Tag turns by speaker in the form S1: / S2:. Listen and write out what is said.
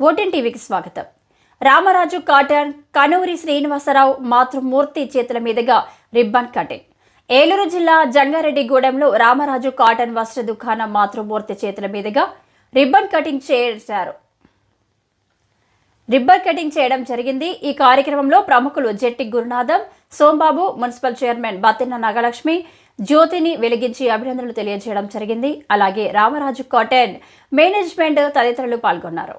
S1: ఓటీన్ టీవీకి స్వాగతం. రామరాజు కాటన్ కనూరి శ్రీనివాసరావు మాతృమూర్తి చేతుల మీదుగా రిబ్బన్ కటింగ్. ఏలూరు జిల్లా జంగారెడ్డిగూడెంలో రామరాజు కాటన్ వస్త్ర దుకాణం మాతృమూర్తి చేతుల మీదుగా రిబ్బన్ కటింగ్ చేయడం జరిగింది. ఈ కార్యక్రమంలో ప్రముఖులు జెట్టి గురునాథం, సోంబాబు, మున్సిపల్ చైర్మన్ బతిన్న నాగలక్ష్మి జ్యోతిని వెలిగించి అభినందనలు తెలియజేయడం జరిగింది. అలాగే రామరాజు కాటన్ మేనేజ్మెంట్ తదితరులు పాల్గొన్నారు.